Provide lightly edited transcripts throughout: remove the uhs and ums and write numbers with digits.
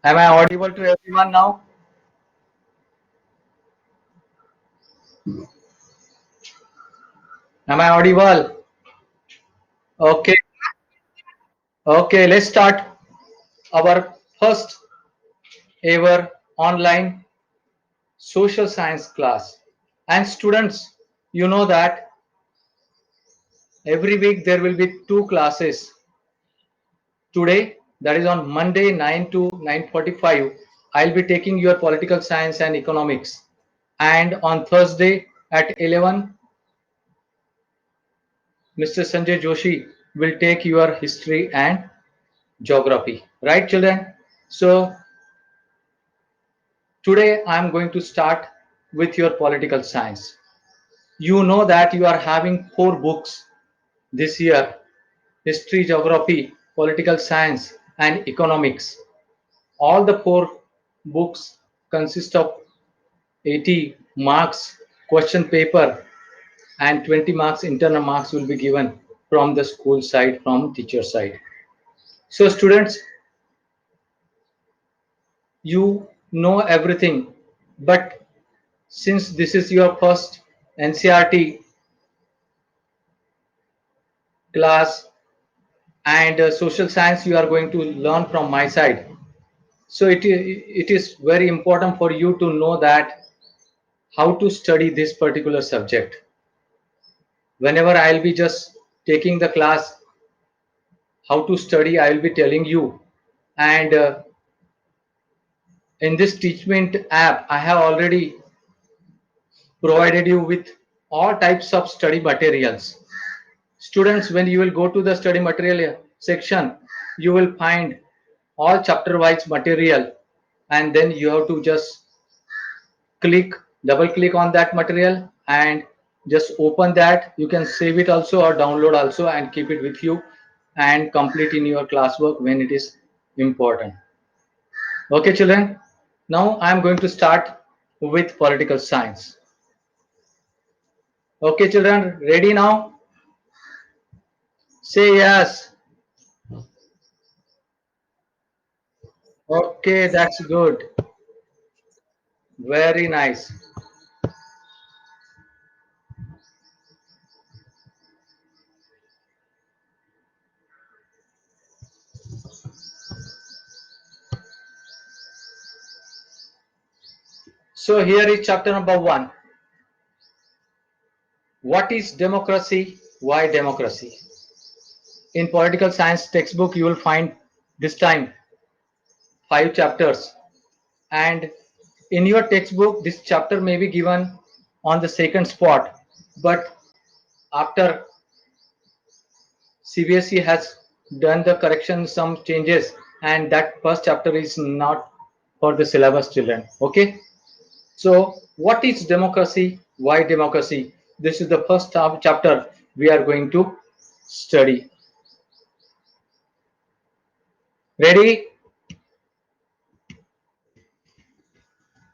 Am I audible to everyone now? Am I audible? Okay, okay, let's start our first ever online social science class. And students, you know that every week there will be two classes. Today, that is on Monday 9 to 9:45, I'll be taking your political science and economics. And on Thursday at 11, Mr. Sanjay Joshi will take your history and geography. Right, children? So today I am going to start with your political science. You know that you are having four books this year: history, geography, political science, and economics. All the four books consist of 80 marks question paper, and 20 marks internal marks will be given from the school side, from teacher side. So students, you know everything, but since this is your first NCRT class and social science you are going to learn from my side, so it is very important for you to know that how to study this particular subject. Whenever I'll be just taking the class, how to study I will be telling you. And in this teachment app I have already provided you with all types of study materials. Students, when you will go to the study material section, you will find all chapter wise material, and then you have to just click, double click on that material and just open that. You can save it also or download also and keep it with you and complete in your classwork when it is important. Okay, children. Now I am going to start with political science. Okay, children, ready now? Say yes. Okay, that's good. Very nice. So here is chapter number 1. What is democracy? Why democracy? In political science textbook, you will find this time 5 chapters. And in your textbook, this chapter may be given on the second spot. But after CBSE has done the correction, some changes, and that first chapter is not for the syllabus, children. Okay. So, what is democracy? Why democracy? This is the first chapter we are going to study. Ready?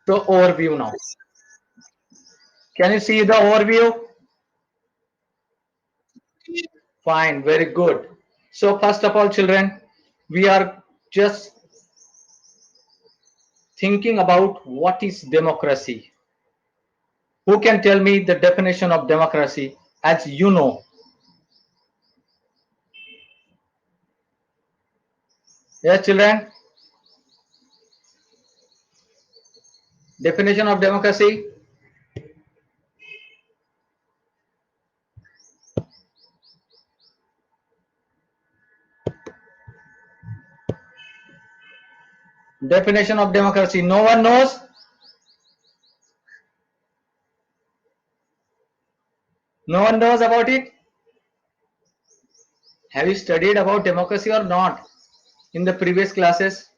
So, overview now. Can you see the overview? Fine, very good. So, first of all, children, we are just thinking about what is democracy. Who can tell me the definition of democracy as you know? Yes, children, definition of democracy. Definition of democracy. No one knows? No one knows about it? Have you studied about democracy or not in the previous classes?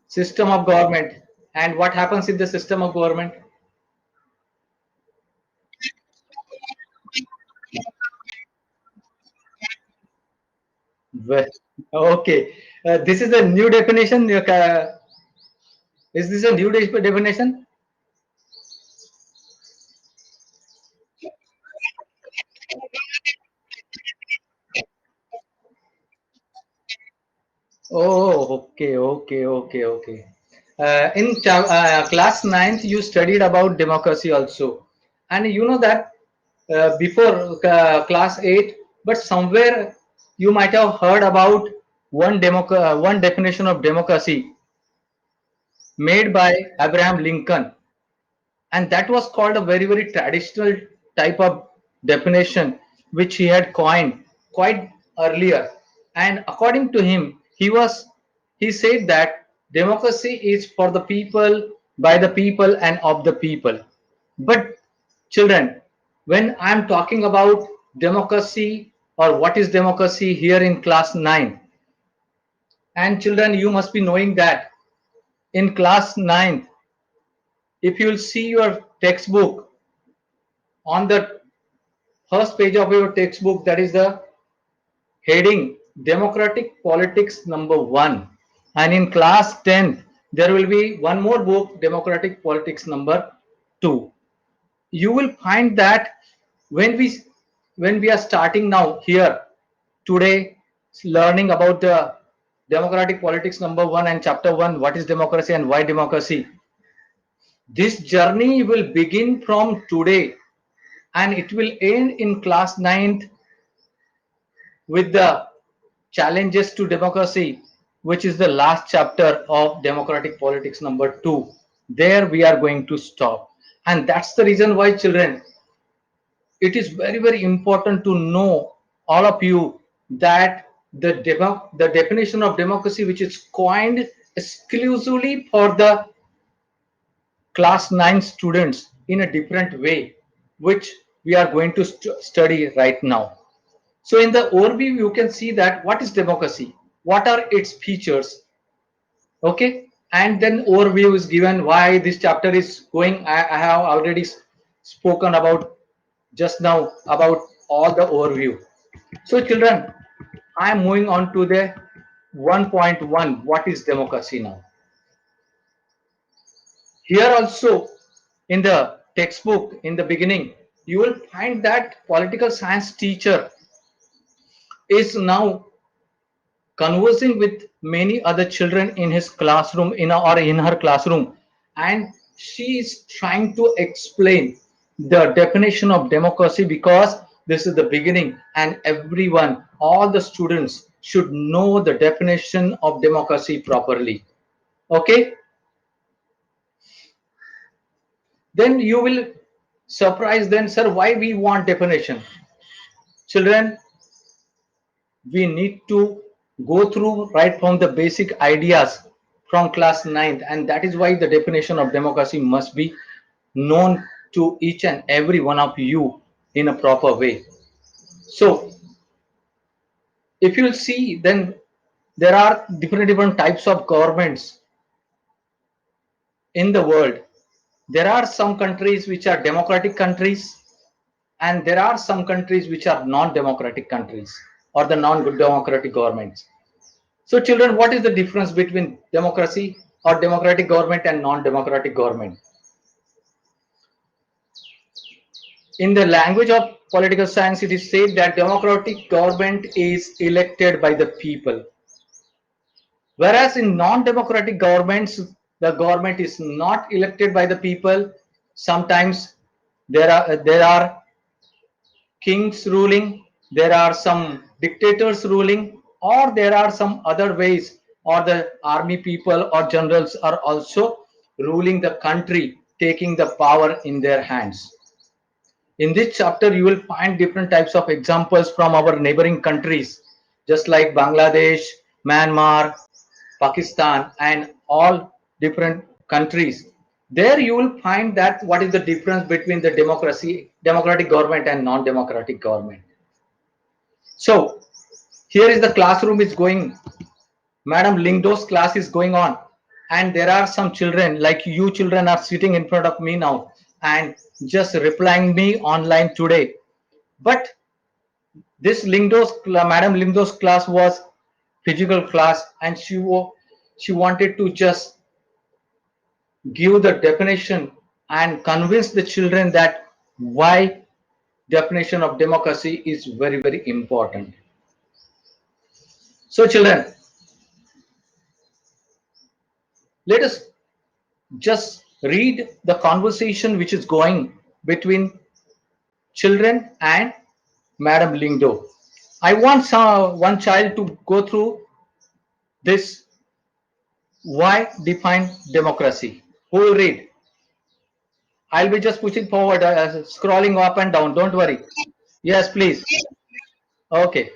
System of government. And what happens in the system of government? Well, okay. This is a new definition. Is this a new definition? Oh, okay, okay, okay, okay. In class ninth, you studied about democracy also, and you know that before class 8, but somewhere you might have heard about one definition of democracy made by Abraham Lincoln, and that was called a very very traditional type of definition which he had coined quite earlier. And according to him, he said that democracy is for the people, by the people, and of the people. But children, when I'm talking about democracy, or what is democracy here in class 9, and children, you must be knowing that in class 9, if you'll see your textbook, on the first page of your textbook, that is the heading Democratic Politics number 1. And in class 10, there will be one more book, Democratic Politics number 2. You will find that when we when we are starting now here today, learning about the Democratic Politics number 1 and chapter 1, what is democracy and why democracy, this journey will begin from today and it will end in class 9th with the challenges to democracy, which is the last chapter of Democratic Politics number 2. There we are going to stop. And that's the reason why, children, it is very, very important to know, all of you, that the definition of democracy, which is coined exclusively for the class 9 students in a different way, which we are going to study right now. So in the overview, you can see that what is democracy, what are its features, okay, and then overview is given why this chapter is going. I have already spoken about just now about all the overview. So children, I am moving on to the 1.1. What is democracy now? Here also, in the textbook, in the beginning, you will find that political science teacher is now conversing with many other children in his classroom, or in her classroom, and she is trying to explain the definition of democracy, because this is the beginning and everyone, all the students, should know the definition of democracy properly. Okay, then you will surprise, then sir, why we want definition? Children, we need to go through right from the basic ideas from class 9th, and that is why the definition of democracy must be known to each and every one of you in a proper way. So if you see, then there are different types of governments in the world. There are some countries which are democratic countries, and there are some countries which are non-democratic countries, or the non-democratic governments. So, children, what is the difference between democracy or democratic government and non-democratic government? In the language of political science, it is said that democratic government is elected by the people, whereas in non-democratic governments, the government is not elected by the people. Sometimes there are kings ruling, there are some dictators ruling, or there are some other ways, or the army people or generals are also ruling the country, taking the power in their hands. In this chapter, you will find different types of examples from our neighboring countries, just like Bangladesh, Myanmar, Pakistan, and all different countries. There you will find that what is the difference between the democratic government and non-democratic government. So here is the classroom is going. Madam Lingdo's class is going on, and there are some children like you children are sitting in front of me now and just replying me online today. But this Madam Lingdo's class was physical class, and she wanted to just give the definition and convince the children that why definition of democracy is very very important. So children, Let us just read the conversation which is going between children and Madam Lingdo. I want one child to go through this. Why define democracy? Who will read? I'll be just pushing forward, scrolling up and down. Don't worry. Yes, please. Okay.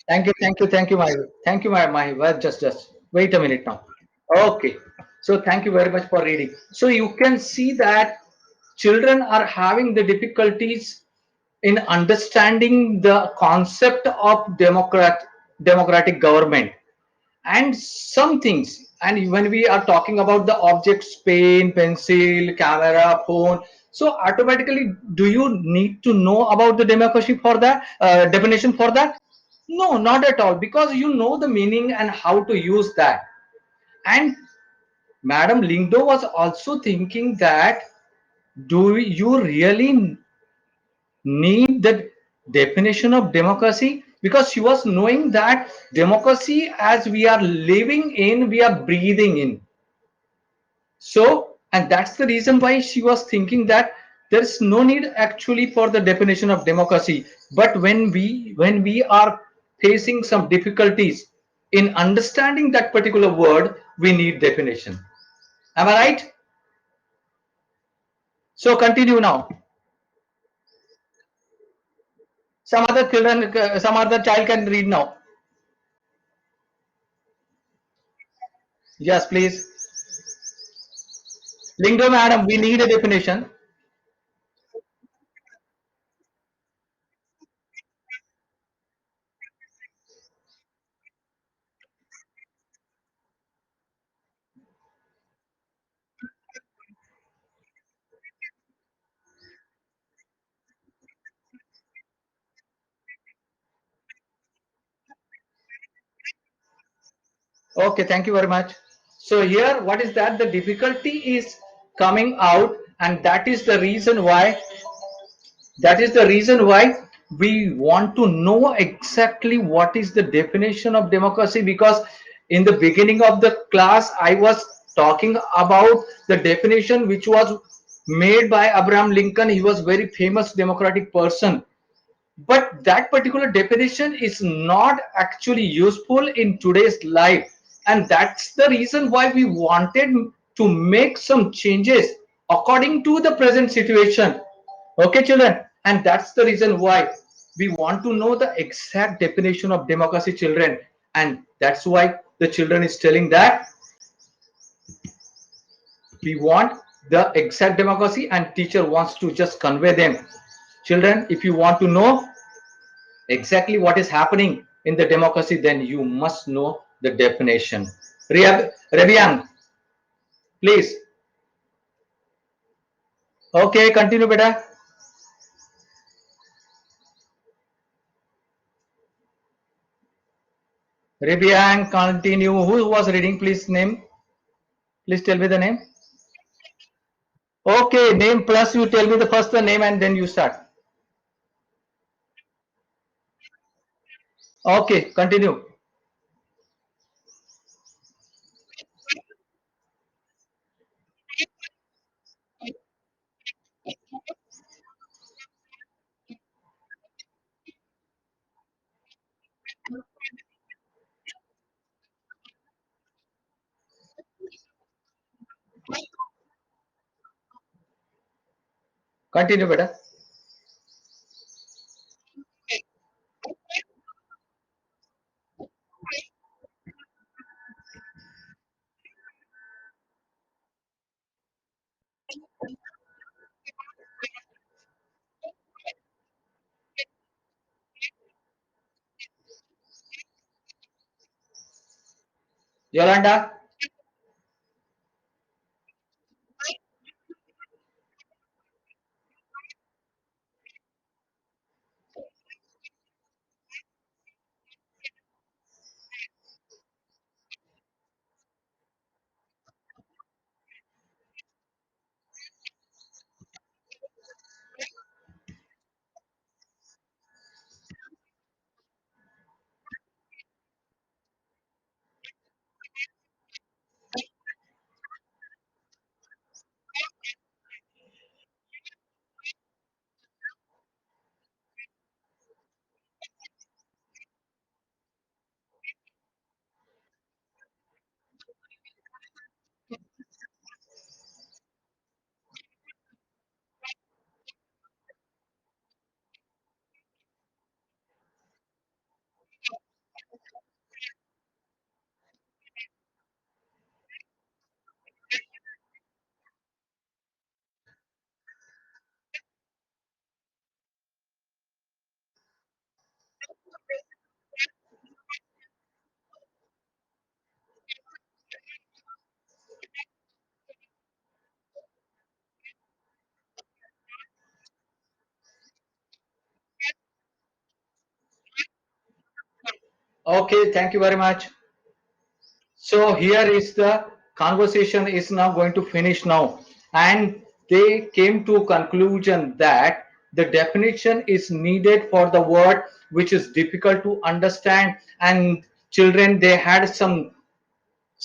Thank you, my. Well, just wait a minute now. Okay. So thank you very much for reading. So you can see that children are having the difficulties in understanding the concept of democratic government and some things. And when we are talking about the objects, pen, pencil, camera, phone, so automatically do you need to know about the democracy for that, definition for that? No, not at all, because you know the meaning and how to use that. And Madam Lingdo was also thinking that do you really need the definition of democracy? Because she was knowing that democracy, as we are living in, we are breathing in. So, and that's the reason why she was thinking that there's no need actually for the definition of democracy. But when we are facing some difficulties in understanding that particular word, we need definition. Am I right? So continue now. Some other child can read now. Yes, please. Lingam, madam, we need a definition. Okay, thank you very much. So here, what is that? The difficulty is coming out, and that is the reason why we want to know exactly what is the definition of democracy, because in the beginning of the class I was talking about the definition which was made by Abraham Lincoln. He was very famous democratic person, but that particular definition is not actually useful in today's life, and that's the reason why we wanted to make some changes according to the present situation. Okay, children, and that's the reason why we want to know the exact definition of democracy, children. And that's why the children is telling that we want the exact democracy and teacher wants to just convey them. Children, if you want to know exactly what is happening in the democracy, then you must know the definition. Rebiang, please. Okay, continue, beta. Rebiang, continue. Who was reading? Please name. Please tell me the name. Okay, name plus you tell me the first the name and then you start. Okay, continue. Continue, beta. Yolanda. Okay, thank you very much. So here is the conversation is now going to finish now, and they came to conclusion that the definition is needed for the word which is difficult to understand, and children they had some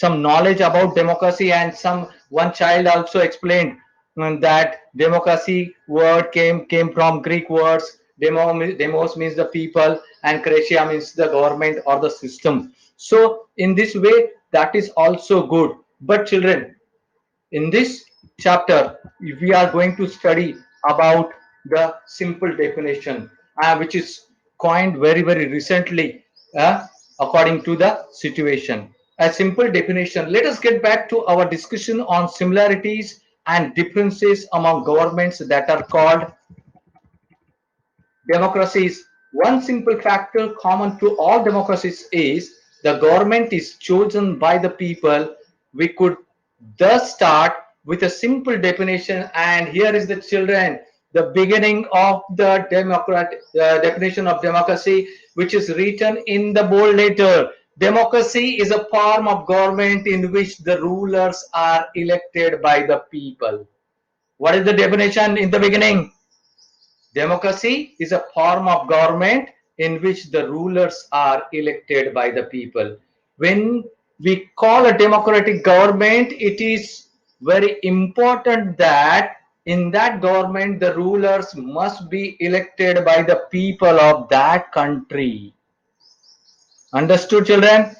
knowledge about democracy, and some one child also explained that democracy word came from Greek words. Demos means the people, and kratia means the government or the system. So in this way that is also good. But children, in this chapter, we are going to study about the simple definition, which is coined very recently, according to the situation. A simple definition. Let us get back to our discussion on similarities and differences among governments that are called democracies. One simple factor common to all democracies is the government is chosen by the people. We could thus start with a simple definition, and here is the children, the beginning of the definition of democracy, which is written in the bold letter. Democracy is a form of government in which the rulers are elected by the people. What is the definition in the beginning? Democracy is a form of government in which the rulers are elected by the people. When we call a democratic government, it is very important that in that government the rulers must be elected by the people of that country. Understood, children?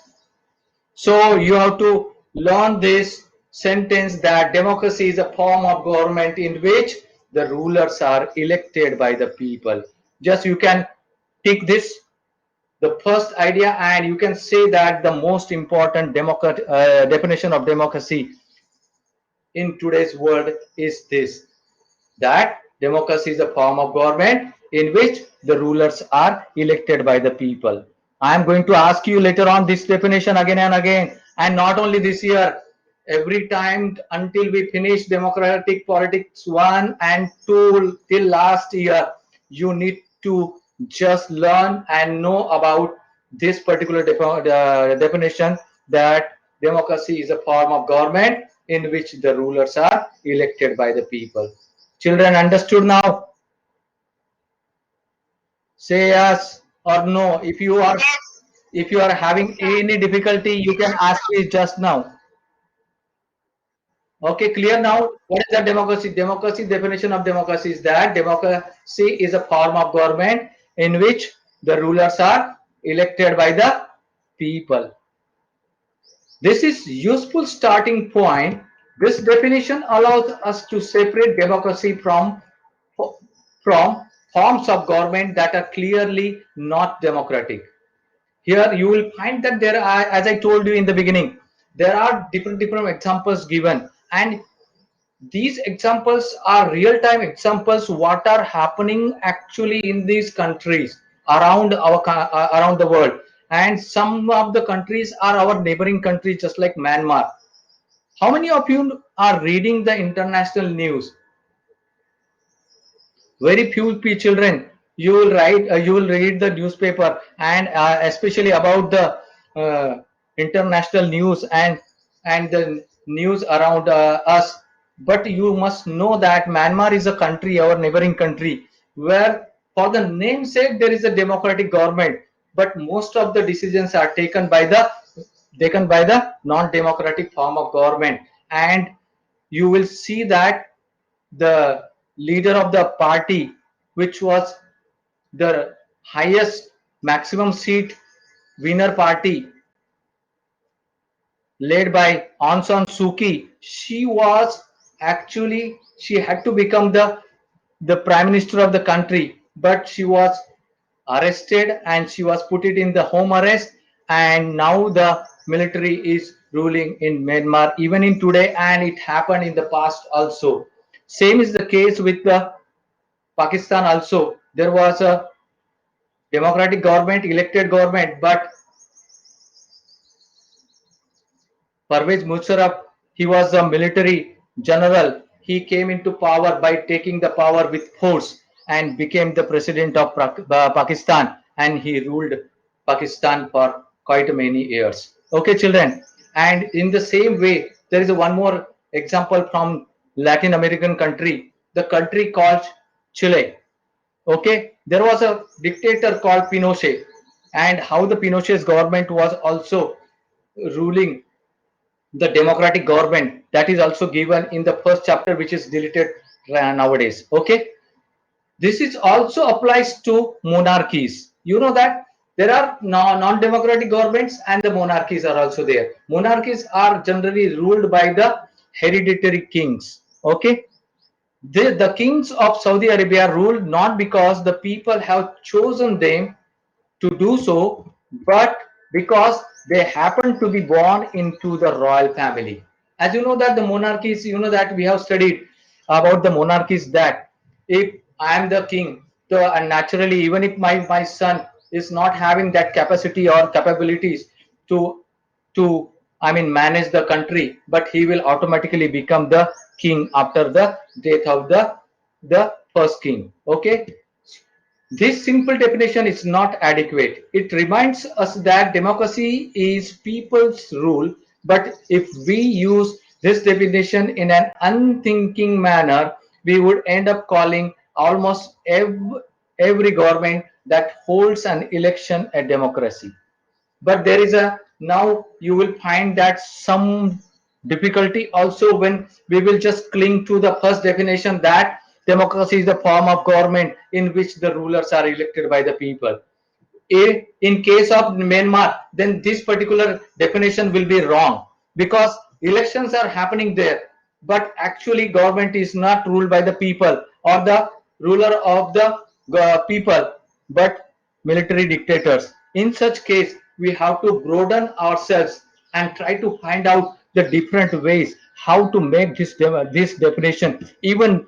So you have to learn this sentence that democracy is a form of government in which the rulers are elected by the people. Just you can take this, the first idea, and you can say that the most important definition of democracy in today's world is this, that democracy is a form of government in which the rulers are elected by the people. I am going to ask you later on this definition again and again, and not only this year, every time until we finish democratic politics 1 and 2 till last year, you need to just learn and know about this particular definition, that democracy is a form of government in which the rulers are elected by the people. Children understood now? Say yes or no. If you are having any difficulty, you can ask me just now. Okay, clear now? What is the democracy? Democracy definition of democracy is that democracy is a form of government in which the rulers are elected by the people. This is useful starting point. This definition allows us to separate democracy from from forms of government that are clearly not democratic. Here you will find that there are, as I told you in the beginning, there are different examples given, and these examples are real-time examples what are happening actually in these countries around around the world, and some of the countries are our neighboring countries just like Myanmar. How many of you are reading the international news? Very few children. You will you will read the newspaper, and especially about the international news and the news around us. But you must know that Myanmar is a country, our neighboring country, where for the namesake there is a democratic government, but most of the decisions are taken by the non-democratic form of government. And you will see that the leader of the party, which was the highest maximum seat winner party, led by Aung San Suu Kyi, she had to become the prime minister of the country, but she was arrested and she was put it in the home arrest, and now the military is ruling in Myanmar even in today, and it happened in the past also. Same is the case with the Pakistan also. There was a democratic government, elected government, but Parvez Musharraf, he was a military general. He came into power by taking the power with force and became the president of Pakistan, and he ruled Pakistan for quite many years. Okay, children. And in the same way, there is one more example from Latin American country, the country called Chile. Okay, there was a dictator called Pinochet, and how the Pinochet's government was also ruling the democratic government, that is also given in the first chapter, which is deleted nowadays. Okay, this is also applies to monarchies. You know that there are non-democratic governments and the monarchies are also there. Monarchies are generally ruled by the hereditary kings. Okay, the kings of Saudi Arabia rule not because the people have chosen them to do so, but because they happen to be born into the royal family. As you know that the monarchies, you know that we have studied about the monarchies, that if I am the king, so and naturally even if my son is not having that capacity or capabilities to manage the country, but he will automatically become the king after the death of the first king. Okay, this simple definition is not adequate. It reminds us that democracy is people's rule, but if we use this definition in an unthinking manner, we would end up calling almost every government that holds an election a democracy. But there is a, now you will find that some difficulty also when we will just cling to the first definition, that democracy is the form of government in which the rulers are elected by the people. In case of Myanmar, then this particular definition will be wrong, because elections are happening there, but actually government is not ruled by the people or the ruler of the people, but military dictators. In such case, we have to broaden ourselves and try to find out the different ways how to make this definition even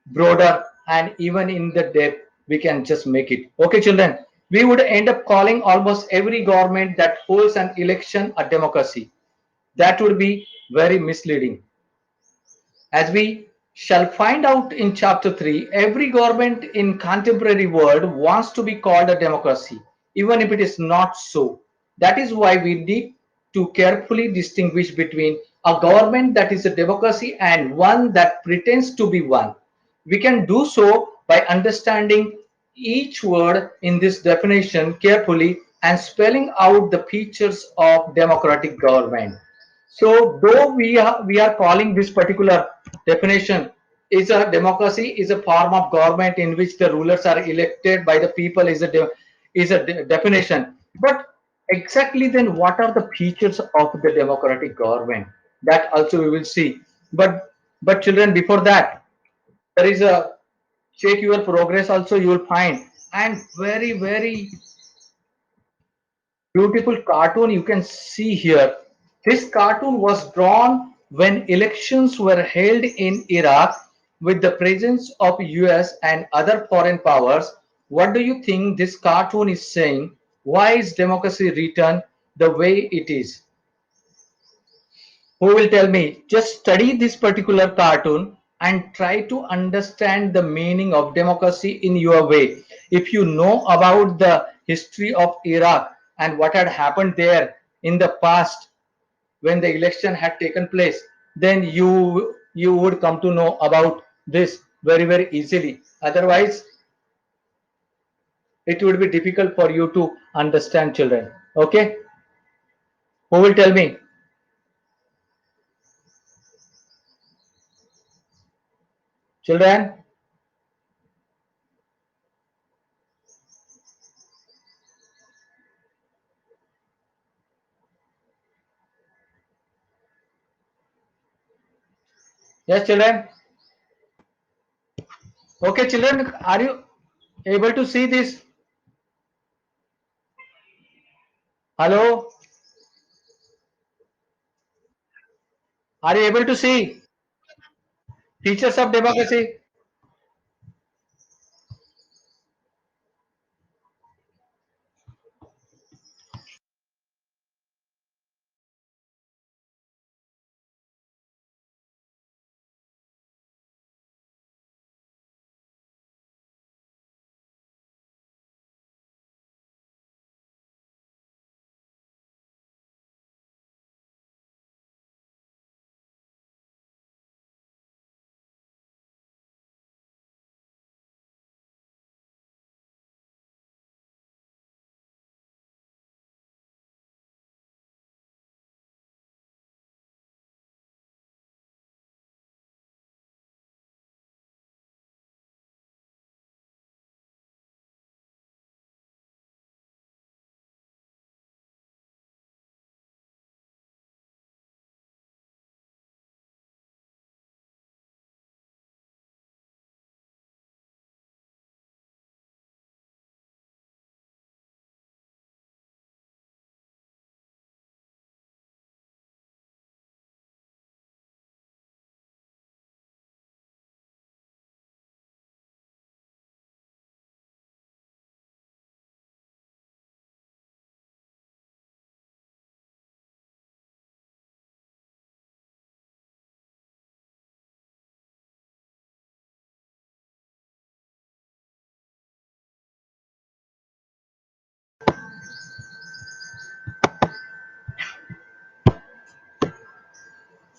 broader, and even in the depth we can just make it. Okay, children, we would end up calling almost every government that holds an election a democracy. That would be very misleading. As we shall find out in chapter 3, every government in contemporary world wants to be called a democracy, even if it is not so. That is why we need to carefully distinguish between a government that is a democracy and one that pretends to be one. We can do so by understanding each word in this definition carefully and spelling out the features of democratic government. So though we are calling this particular definition is a democracy is a form of government in which the rulers are elected by the people, is a definition. But exactly then what are the features of the democratic government? That also we will see. But children, before that, there is a check your progress also, you will find. And very very beautiful cartoon you can see here. This cartoon was drawn when elections were held in Iraq with the presence of US and other foreign powers. What do you think this cartoon is saying? Why is democracy written the way it is? Who will tell me? Just study this particular cartoon and try to understand the meaning of democracy in your way. If you know about the history of Iraq and what had happened there in the past when the election had taken place, then you would come to know about this very very easily. Otherwise, it would be difficult for you to understand, children. Okay, who will tell me? Children? Yes, children. Okay, children, are you able to see this? Hello? Are you able to see? Features of democracy?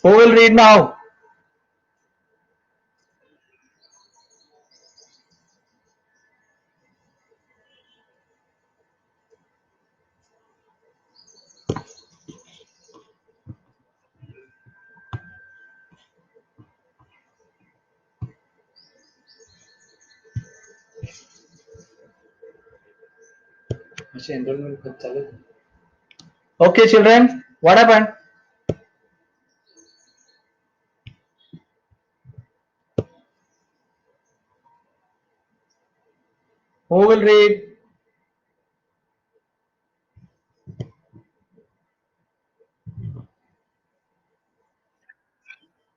Who will read now? Okay, children, what happened? Who will read?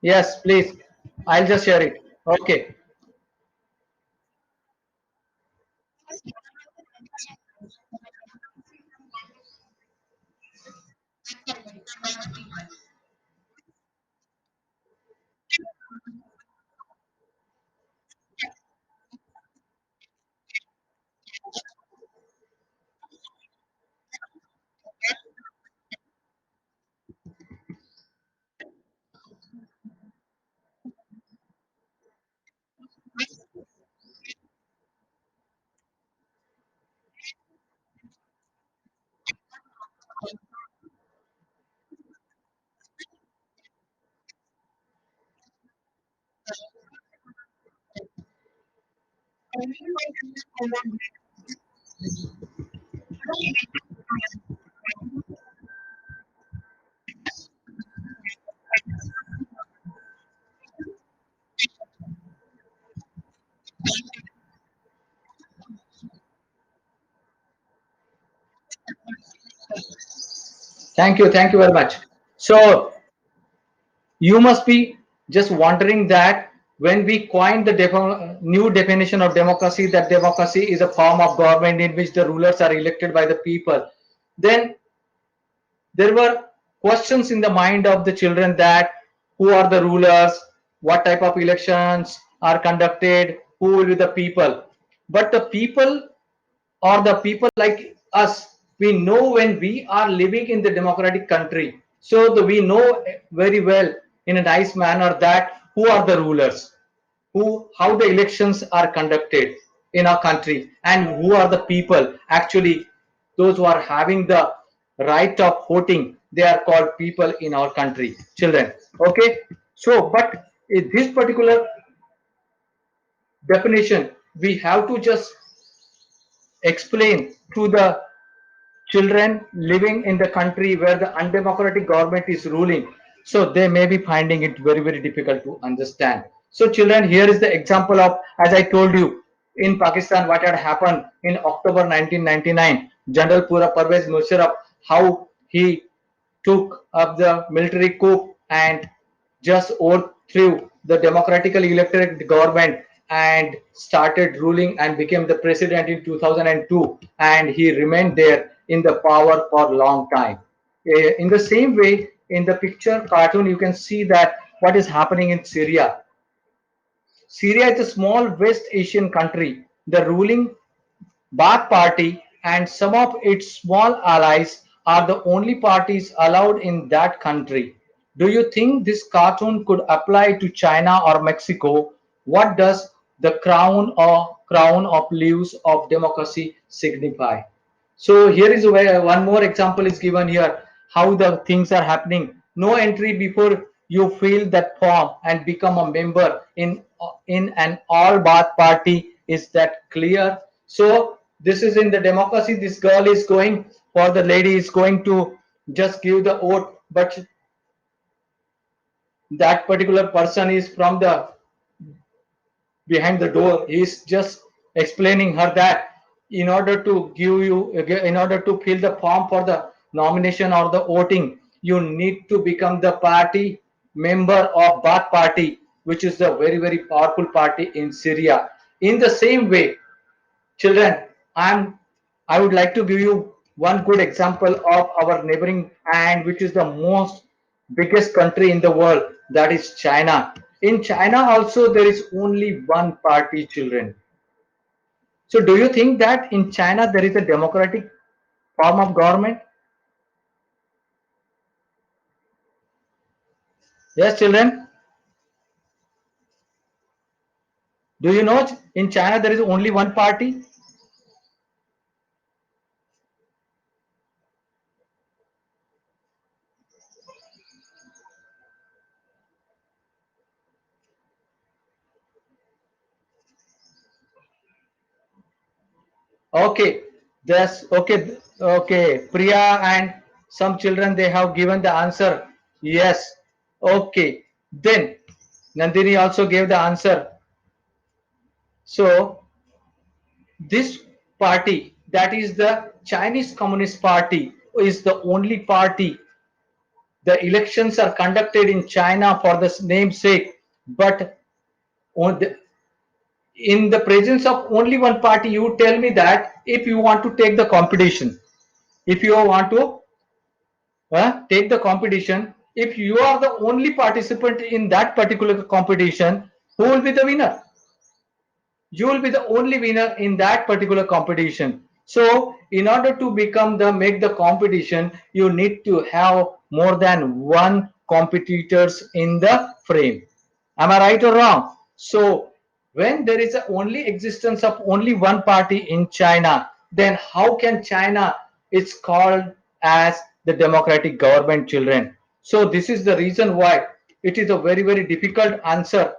Yes, please. I'll just share it. Okay. Thank you very much. So you must be just wondering that when we coined the new definition of democracy, that democracy is a form of government in which the rulers are elected by the people, then there were questions in the mind of the children that who are the rulers, what type of elections are conducted, who will be the people. But the people, or the people like us, we know when we are living in the democratic country. So we know very well in a nice manner that who are the rulers, who how the elections are conducted in our country, and who are the people actually, those who are having the right of voting, they are called people in our country, children. Okay, so but in this particular definition we have to just explain to the children living in the country where the undemocratic government is ruling, so they may be finding it very very difficult to understand. So children, here is the example of, as I told you, in Pakistan what had happened in October 1999, General Pura Parvez Musharraf, how he took up the military coup and just overthrew the democratically elected government and started ruling and became the president in 2002, and he remained there in the power for a long time. In the same way, in the picture cartoon you can see that what is happening in Syria. Syria is a small West Asian country. The ruling Baath Party and some of its small allies are the only parties allowed in that country. Do you think this cartoon could apply to China or Mexico? What does the crown of leaves of democracy signify? So here is where one more example is given here, how the things are happening. No entry before you fill that form and become a member in an all Baath party. Is that clear? So this is in the democracy. This girl is going, for the lady is going to just give the vote, but that particular person is from the behind the door. He's just explaining her that in order to give you, in order to fill the form for the nomination or the voting, you need to become the party member of Baath party, which is the very very powerful party in Syria. In the same way, children, I would like to give you one good example of our neighboring, and which is the most biggest country in the world, that is China. In China also there is only one party, children. So do you think that in China there is a democratic form of government? Yes, children. Do you know in China there is only one party? Okay, that's okay. Okay, Priya and some children, they have given the answer. Yes. Okay. Then Nandini also gave the answer. So this party, that is the Chinese Communist Party, is the only party. The elections are conducted in China for the namesake, but on in the presence of only one party, you tell me that if you want to take the competition, if you want to take the competition, if you are the only participant in that particular competition, who will be the winner? You will be the only winner in that particular competition. So in order to become the make the competition, you need to have more than one competitors in the frame. Am I right or wrong? So when there is a only existence of only one party in China, then how can China is called as the democratic government, children? So this is the reason why it is a very very difficult answer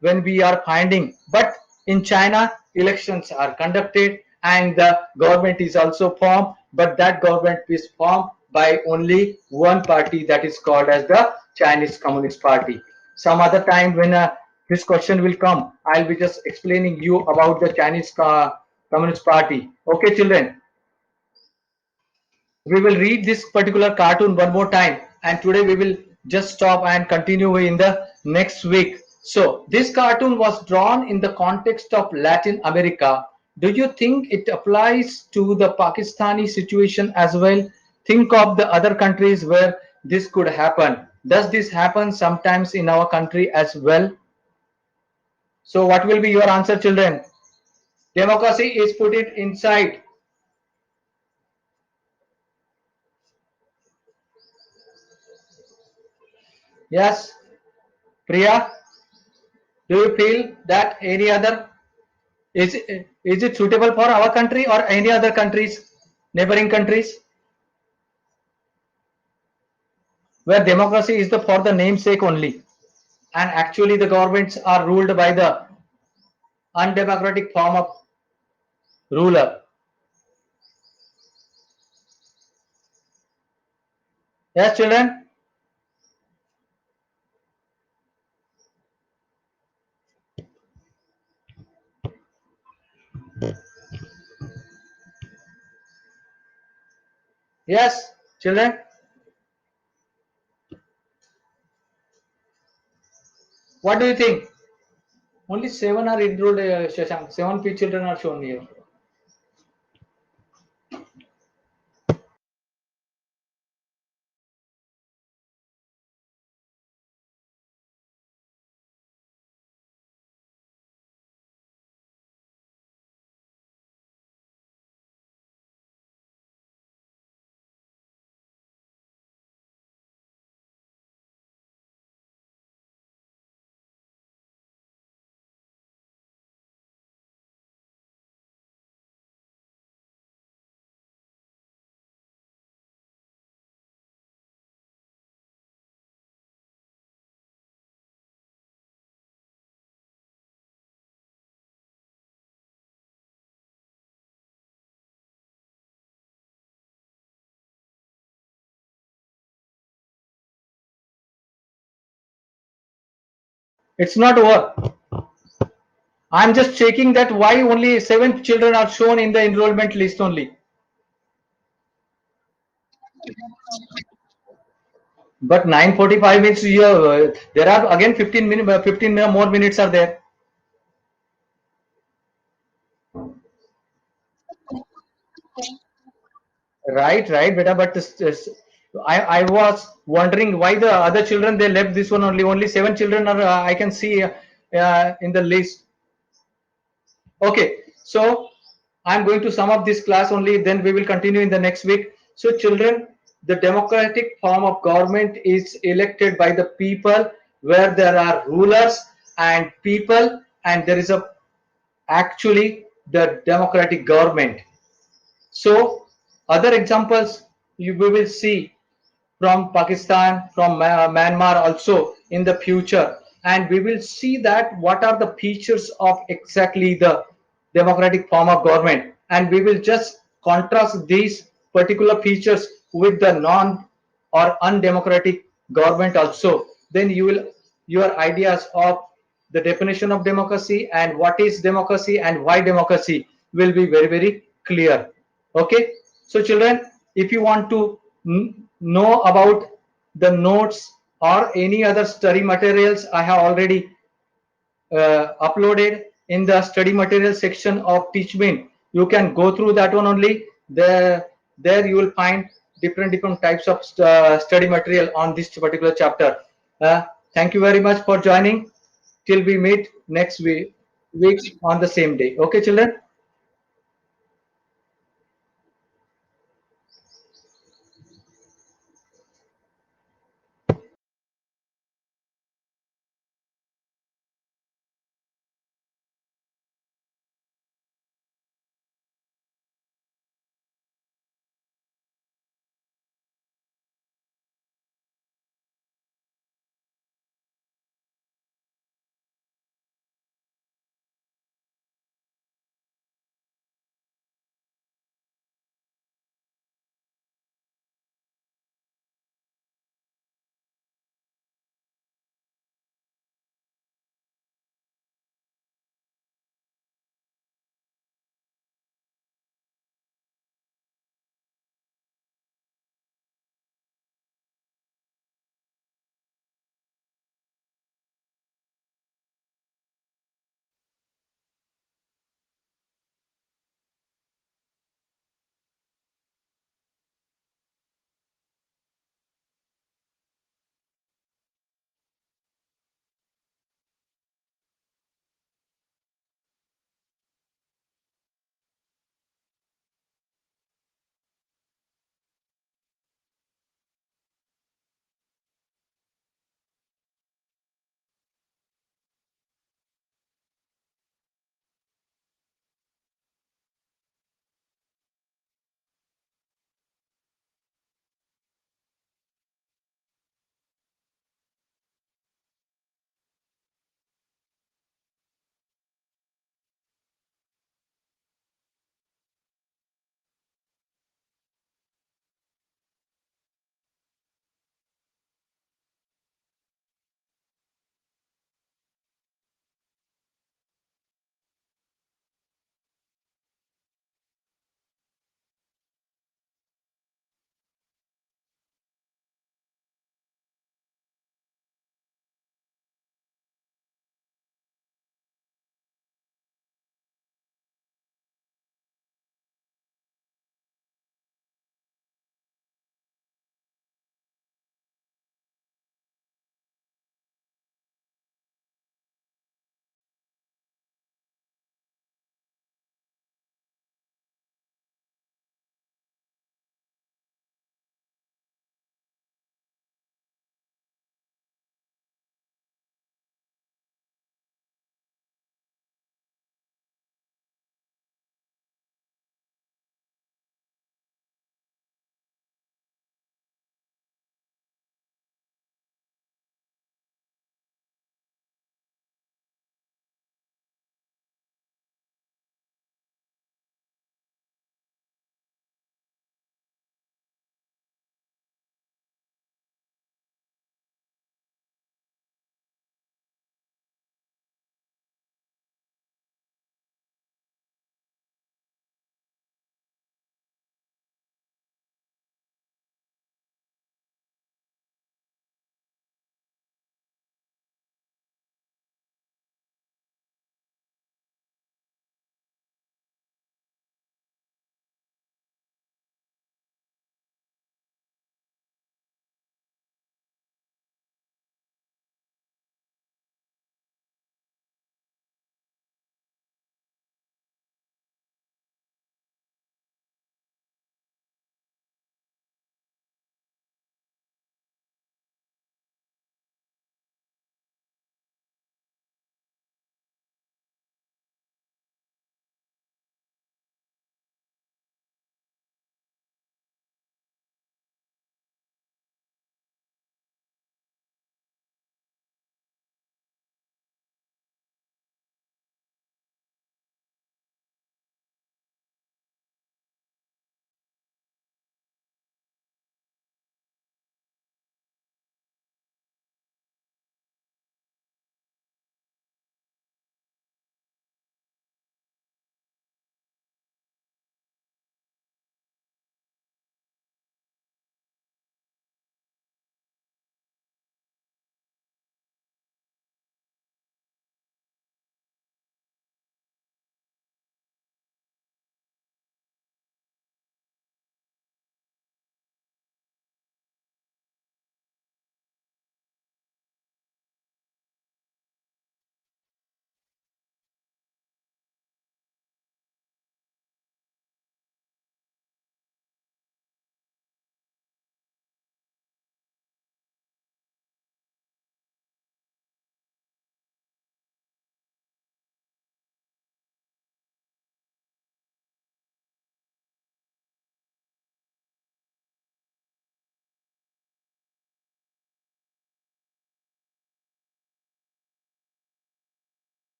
when we are finding. But in China, elections are conducted and the government is also formed, but that government is formed by only one party, that is called as the Chinese Communist Party. Some other time when this question will come, I'll be just explaining you about the Chinese Communist Party. Okay, children. we will read this particular cartoon one more time, and today we will just stop and continue in the next week. So this cartoon was drawn in the context of Latin America. Do you think it applies to the Pakistani situation as well? Think of the other countries where this could happen. Does this happen sometimes in our country as well? So what will be your answer, children? Democracy is put it inside. Yes, Priya, do you feel that any other is it suitable for our country or any other countries, neighboring countries, where democracy is the for the namesake only, and actually the governments are ruled by the undemocratic form of ruler? Yes, children. Yes, children. What do you think? Only seven are enrolled, Shashank. Seven children are shown here. It's not over. I'm just checking that why only seven children are shown in the enrollment list only. But 9:45 means there are again 15 minutes, 15 more minutes are there. Right, right, beta. But I was wondering why the other children they left this one only. Only seven children are I can see in the list. Okay, so I'm going to sum up this class only. Then we will continue in the next week. So, children, the democratic form of government is elected by the people, where there are rulers and people, and there is a actually the democratic government. So other examples we will see from Pakistan, from Myanmar also in the future, and we will see that what are the features of exactly the democratic form of government, and we will just contrast these particular features with the non or undemocratic government also. Then you will your ideas of the definition of democracy and what is democracy and why democracy will be very clear. Okay, so children, if you want to know about the notes or any other study materials, I have already uploaded in the study material section of teachmin. You can go through that one only. There you will find different types of study material on this particular chapter. Thank you very much for joining. Till we meet next week on the same day. Okay, children.